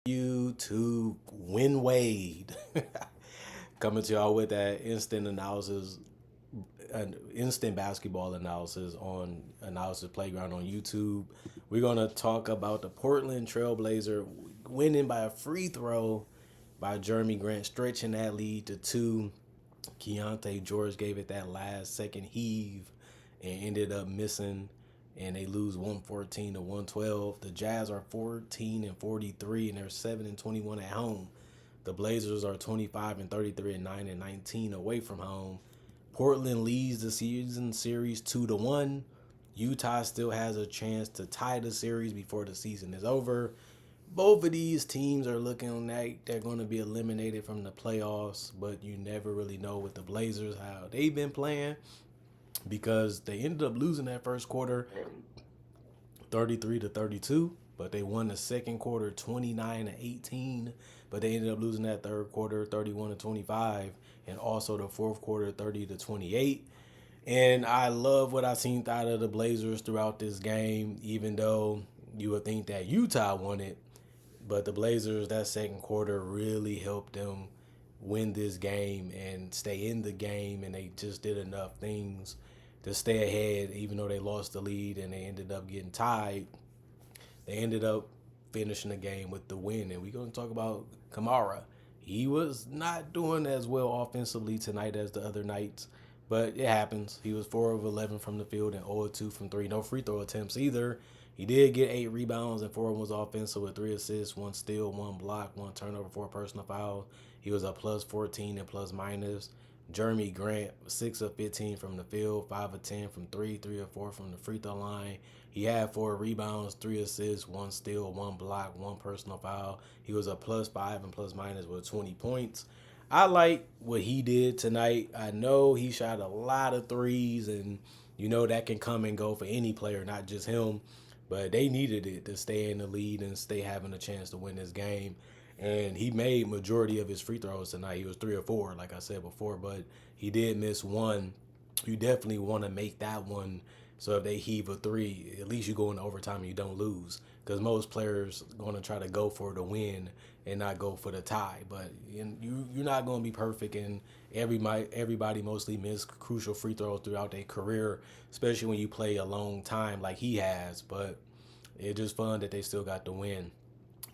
YouTube Win Wade coming to y'all with that instant analysis, an instant basketball analysis on Analysis Playground on YouTube. We're gonna talk about the Portland Trailblazer winning by a free throw by Jeremy Grant, stretching that lead to two. Keontae George gave it that last second heave and ended up missing, and they lose 114 to 112. The Jazz are 14 and 43, and they're 7 and 21 at home. The Blazers are 25 and 33 and 9 and 19 away from home. Portland leads the season series 2-1. Utah still has a chance to tie the series before the season is over. Both of these teams are looking like they're going to be eliminated from the playoffs, but you never really know with the Blazers how they've been playing because they ended up losing that first quarter 33 to 32, but they won the second quarter 29 to 18, but they ended up losing that third quarter 31 to 25 and also the fourth quarter 30 to 28. And I love what I seen out of the Blazers throughout this game, even though you would think that Utah won it. But the Blazers, that second quarter really helped them win this game and stay in the game. And they just did enough things to stay ahead, even though they lost the lead and they ended up getting tied. They ended up finishing the game with the win. And we're going to talk about Kamara. He was not doing as well offensively tonight as the other nights, but it happens. He was 4 of 11 from the field and 0 of 2 from 3. No free throw attempts either. He did get 8 rebounds and 4 was offensive with 3 assists, 1 steal, 1 block, 1 turnover, 4 personal fouls. He was a plus 14 and plus minus. Jeremy Grant, 6 of 15 from the field, 5 of 10 from 3, 3 of 4 from the free throw line. He had 4 rebounds, 3 assists, 1 steal, 1 block, 1 personal foul. He was a plus 5 and plus minus with 20 points. I like what he did tonight. I know he shot a lot of threes, and you know that can come and go for any player, not just him. But they needed it to stay in the lead and stay having a chance to win this game. And he made majority of his free throws tonight. He was 3 or 4, like I said before, but he did miss one. You definitely want to make that one. So if they heave a three, at least you go into overtime and you don't lose. Because most players going to try to go for the win and not go for the tie. But you're not going to be perfect, and everybody mostly miss crucial free throws throughout their career, especially when you play a long time like he has. But it's just fun that they still got the win.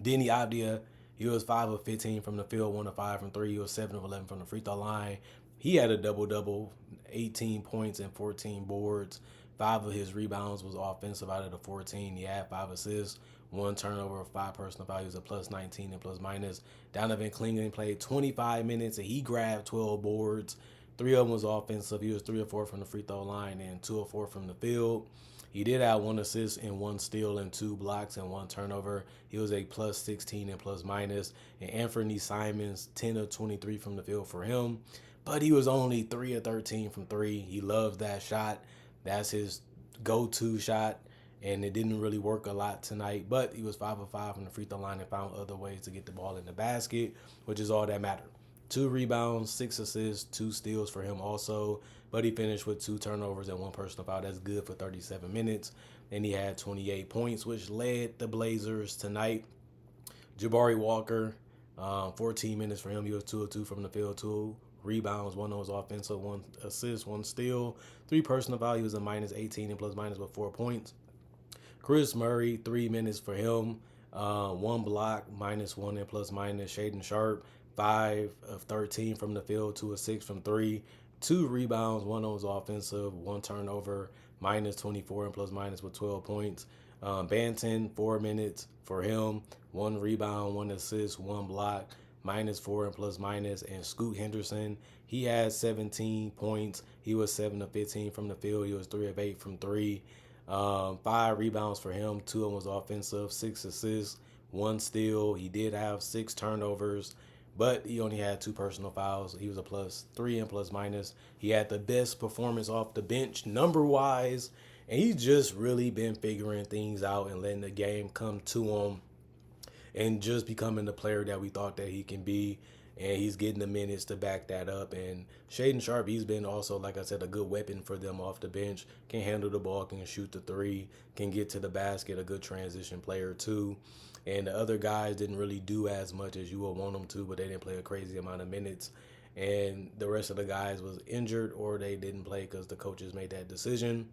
Denny Avdia, he was 5 of 15 from the field, 1 of 5 from 3. He was 7 of 11 from the free throw line. He had a double-double, 18 points and 14 boards. 5 of his rebounds was offensive out of the 14. He had 5 assists, 1 turnover, 5 personal values, a plus 19 and plus minus. Donovan Clingan played 25 minutes and he grabbed 12 boards. 3 of them was offensive. He was 3 or 4 from the free throw line and 2 or 4 from the field. He did have 1 assist and 1 steal and 2 blocks and 1 turnover. He was a plus 16 and plus minus. And Anthony Simons, 10 of 23 from the field for him. But he was only 3 of 13 from 3. He loves that shot. That's his go-to shot. And it didn't really work a lot tonight. But he was 5 of 5 from the free throw line and found other ways to get the ball in the basket, which is all that mattered. 2 rebounds, 6 assists, 2 steals for him also. But he finished with 2 turnovers and 1 personal foul. That's good for 37 minutes. And he had 28 points, which led the Blazers tonight. Jabari Walker, 14 minutes for him. He was 2 of 2 from the field, 2 rebounds, 1 was offensive, 1 assist, 1 steal, 3 personal foul. He was a minus 18 and plus minus with 4 points. Chris Murray, 3 minutes for him. 1 block, minus 1 and plus minus. Shaden Sharp, 5 of 13 from the field, 2 of 6 from 3. 2 rebounds, 1 was offensive, 1 turnover, minus 24 and plus minus with 12 points. Banton, 4 minutes for him, 1 rebound, 1 assist, 1 block, minus 4 and plus minus. And Scoot Henderson, he had 17 points. He was 7 of 15 from the field. He was 3 of 8 from 3. 5 rebounds for him, 2 of them was offensive, 6 assists, 1 steal. He did have 6 turnovers, but he only had 2 personal fouls. He was a plus 3 and plus minus. He had the best performance off the bench number-wise, and he's just really been figuring things out and letting the game come to him and just becoming the player that we thought that he can be. And he's getting the minutes to back that up. And Shaden Sharp, he's been also, like I said, a good weapon for them off the bench. Can handle the ball, can shoot the 3, can get to the basket, a good transition player too. and the other guys didn't really do as much as you would want them to, but they didn't play a crazy amount of minutes. And the rest of the guys was injured or they didn't play because the coaches made that decision.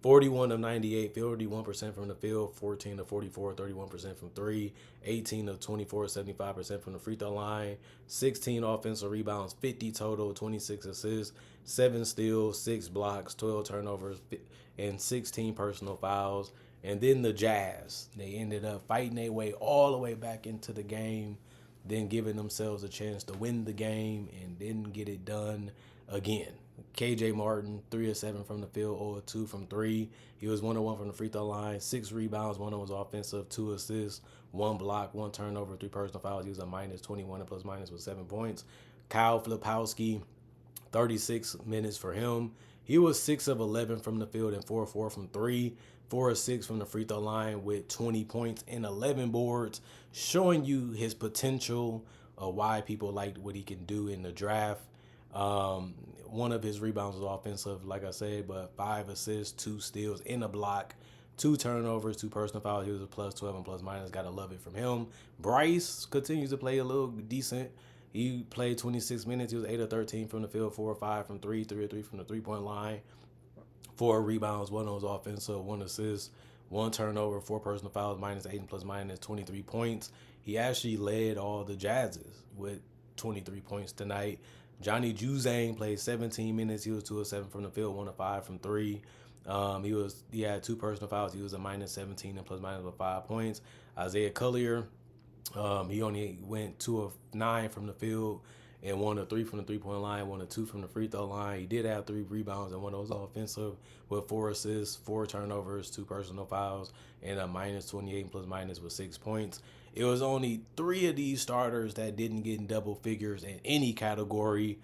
41 of 98, 41% from the field, 14 to 44, 31% from three, 18 of 24, 75% from the free throw line, 16 offensive rebounds, 50 total, 26 assists, 7 steals, 6 blocks, 12 turnovers, and 16 personal fouls. And then the Jazz, they ended up fighting their way all the way back into the game, then giving themselves a chance to win the game and didn't get it done again. KJ Martin, 3 of 7 from the field, 0 of 2 from 3. He was 1 of 1 from the free throw line, 6 rebounds, 1 of was offensive, 2 assists, 1 block, 1 turnover, 3 personal fouls. He was a minus 21 and plus minus with 7 points. Kyle Filipowski, 36 minutes for him. He was 6 of 11 from the field and 4 of 4 from 3. 4 of 6 from the free throw line with 20 points and 11 boards, showing you his potential of why people liked what he can do in the draft. One of his rebounds was offensive, like I said, but 5 assists, 2 steals, in a block, 2 turnovers, 2 personal fouls. He was a plus 12 and plus minus. Gotta love it from him. Bryce continues to play a little decent. He played 26 minutes. He was 8 of 13 from the field, 4 or 5 from 3, 3 or 3 from the three-point line. 4 rebounds, 1 was offensive, 1 assist, 1 turnover, 4 personal fouls, minus 8 and plus minus 23 points. He actually led all the Jazzes with 23 points tonight. Johnny Juzang played 17 minutes. He was 2 of 7 from the field, 1 of 5 from 3. He had 2 personal fouls. He was a minus 17 and plus minus with 5 points. Isaiah Collier, he only went 2 of 9 from the field and 1 of 3 from the three-point line, 1 of 2 from the free throw line. He did have 3 rebounds and 1 of those offensive with 4 assists, 4 turnovers, 2 personal fouls, and a minus 28 and plus minus with 6 points. It was only 3 of these starters that didn't get in double figures in any category.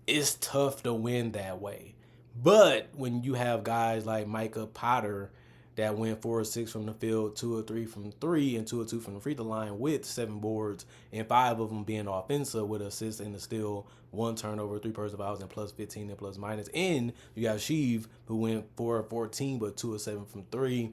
It's tough to win that way. But when you have guys like Micah Potter that went 4 or 6 from the field, 2 or 3 from 3, and 2 or 2 from the free throw line with 7 boards, and 5 of them being offensive with assists and a steal, 1 turnover, 3 personal fouls, and plus 15 and plus minus. And you got Sheev, who went 4 or 14, but 2 or 7 from 3.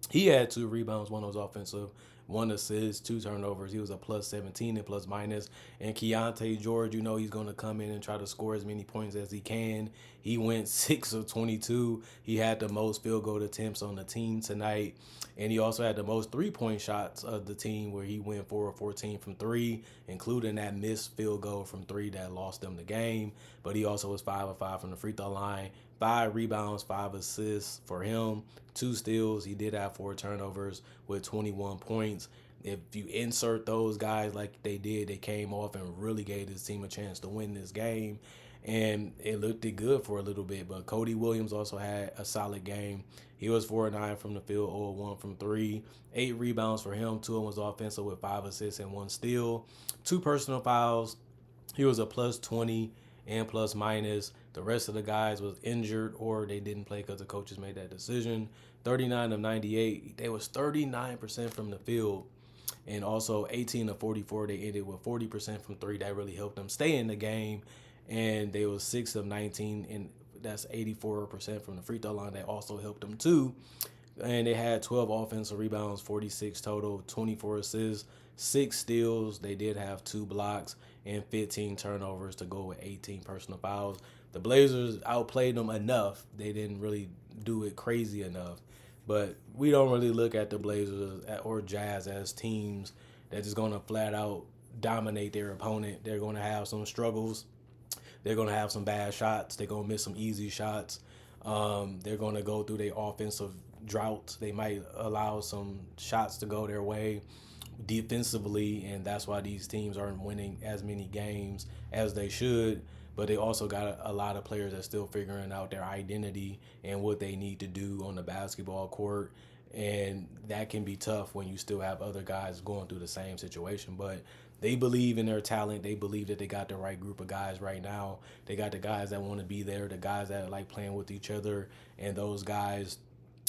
He had 2 rebounds, 1 was offensive, 1 assist, 2 turnovers. He was a plus 17 and plus minus. And Keontae George, you know he's going to come in and try to score as many points as he can. He went 6 of 22. He had the most field goal attempts on the team tonight. And he also had the most three-point shots of the team, where he went 4 of 14 from 3, including that missed field goal from 3 that lost them the game. But he also was 5 of 5 from the free throw line. 5 rebounds, 5 assists for him, 2 steals. He did have 4 turnovers with 21 points. If you insert those guys like they did, they came off and really gave this team a chance to win this game. And it looked good for a little bit. But Cody Williams also had a solid game. He was 4 of 9 from the field, 0 of 1 from 3. 8 rebounds for him. 2 of them was offensive with 5 assists and 1 steal. 2 personal fouls. He was a plus 20 and plus minus. The rest of the guys was injured or they didn't play because the coaches made that decision. 39 of 98. They was 39% from the field. And also 18 of 44. They ended with 40% from 3. That really helped them stay in the game. And they was 6 of 19, and that's 84% from the free throw line. That also helped them too. And they had 12 offensive rebounds, 46 total, 24 assists, 6 steals. They did have 2 blocks and 15 turnovers to go with 18 personal fouls. The Blazers outplayed them enough. They didn't really do it crazy enough. But we don't really look at the Blazers or Jazz as teams that just going to flat out dominate their opponent. They're going to have some struggles. They're going to have some bad shots. They're going to miss some easy shots. They're going to go through their offensive droughts. They might allow some shots to go their way defensively, and that's why these teams aren't winning as many games as they should. But they also got a lot of players that's still figuring out their identity and what they need to do on the basketball court. And that can be tough when you still have other guys going through the same situation. But they believe in their talent. They believe that they got the right group of guys right now. They got the guys that want to be there, the guys that like playing with each other. And those guys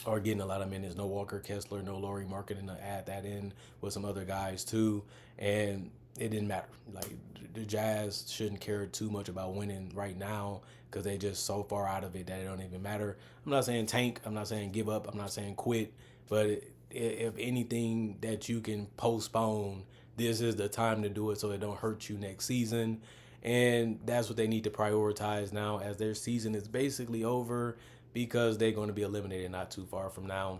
are getting a lot of minutes. No Walker Kessler, no Lauri Markkanen to add that in with some other guys too. And it didn't matter. Like, the Jazz shouldn't care too much about winning right now because they just so far out of it that it don't even matter. I'm not saying tank. I'm not saying give up. I'm not saying quit. But if anything that you can postpone, this is the time to do it so it don't hurt you next season. And that's what they need to prioritize now, as their season is basically over, because they're going to be eliminated not too far from now.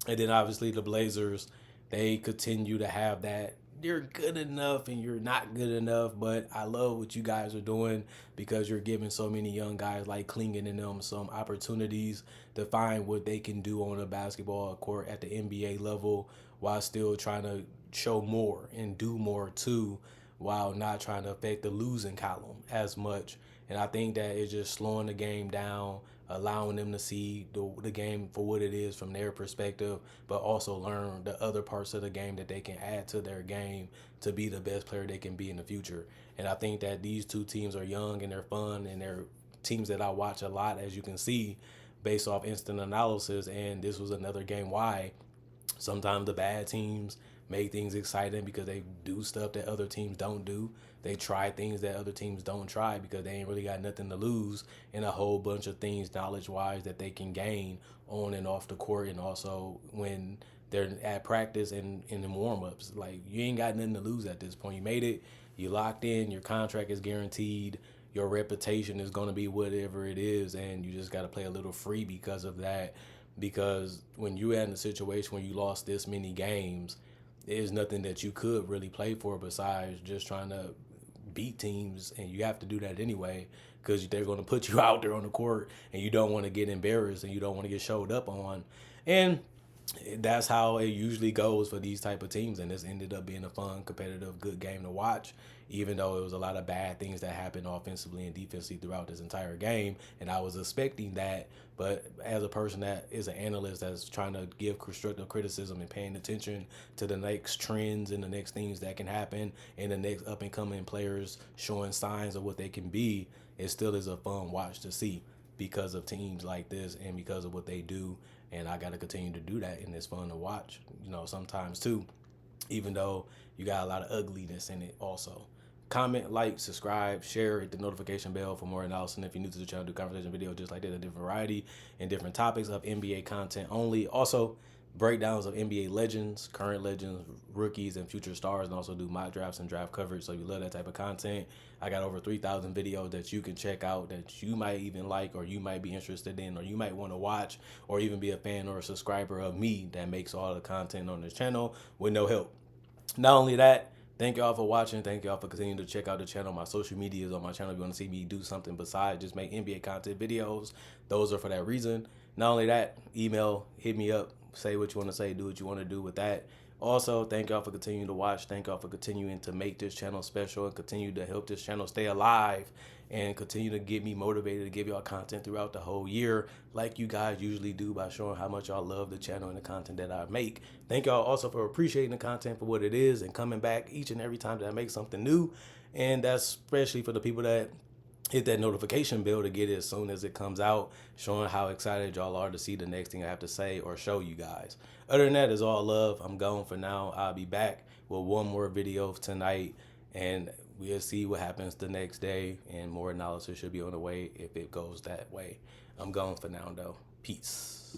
And then obviously the Blazers, they continue to have that you're good enough and you're not good enough. But I love what you guys are doing, because you're giving so many young guys like Klingon and them some opportunities to find what they can do on a basketball court at the NBA level, while still trying to show more and do more too, while not trying to affect the losing column as much. And I think that it's just slowing the game down, allowing them to see the game for what it is from their perspective, but also learn the other parts of the game that they can add to their game to be the best player they can be in the future. And I think that these two teams are young and they're fun, and they're teams that I watch a lot, as you can see, based off instant analysis. And this was another game why sometimes the bad teams make things exciting, because they do stuff that other teams don't do. They try things that other teams don't try, because they ain't really got nothing to lose, and a whole bunch of things knowledge-wise that they can gain on and off the court, and also when they're at practice and in the warm-ups. Like, you ain't got nothing to lose at this point. You made it. You locked in. Your contract is guaranteed. Your reputation is going to be whatever it is, and you just got to play a little free because of that. Because when you're in a situation where you lost this many games, there's nothing that you could really play for besides just trying to beat teams, and you have to do that anyway, because they're going to put you out there on the court, and you don't want to get embarrassed, and you don't want to get showed up on. And that's how it usually goes for these type of teams, and this ended up being a fun, competitive, good game to watch, even though it was a lot of bad things that happened offensively and defensively throughout this entire game, and I was expecting that. But as a person that is an analyst that's trying to give constructive criticism and paying attention to the next trends and the next things that can happen and the next up and coming players showing signs of what they can be, it still is a fun watch to see, because of teams like this and because of what they do. And I got to continue to do that, and it's fun to watch, sometimes too, even though you got a lot of ugliness in it also. Comment, like, subscribe, share, hit the notification bell for more analysis. And if you're new to the channel, do conversation videos just like that, a different variety and different topics of NBA content only. Also, breakdowns of NBA legends, current legends, rookies, and future stars, and also do mock drafts and draft coverage. So if you love that type of content, I got over 3,000 videos that you can check out that you might even like, or you might be interested in, or you might want to watch, or even be a fan or a subscriber of me that makes all the content on this channel with no help. Not only that, thank y'all for watching. Thank y'all for continuing to check out the channel. My social media is on my channel. If you want to see me do something besides just make NBA content videos, those are for that reason. Not only that, email, hit me up, say what you want to say, do what you want to do with that. Also, thank y'all for continuing to watch. Thank y'all for continuing to make this channel special and continue to help this channel stay alive and continue to get me motivated to give y'all content throughout the whole year, like you guys usually do by showing how much y'all love the channel and the content that I make. Thank y'all also for appreciating the content for what it is and coming back each and every time that I make something new. And that's especially for the people that hit that notification bell to get it as soon as it comes out, showing how excited y'all are to see the next thing I have to say or show you guys. Other than that, it's all love. I'm gone for now. I'll be back with one more video tonight, and we'll see what happens the next day, and more analysis should be on the way if it goes that way. I'm gone for now, though. Peace.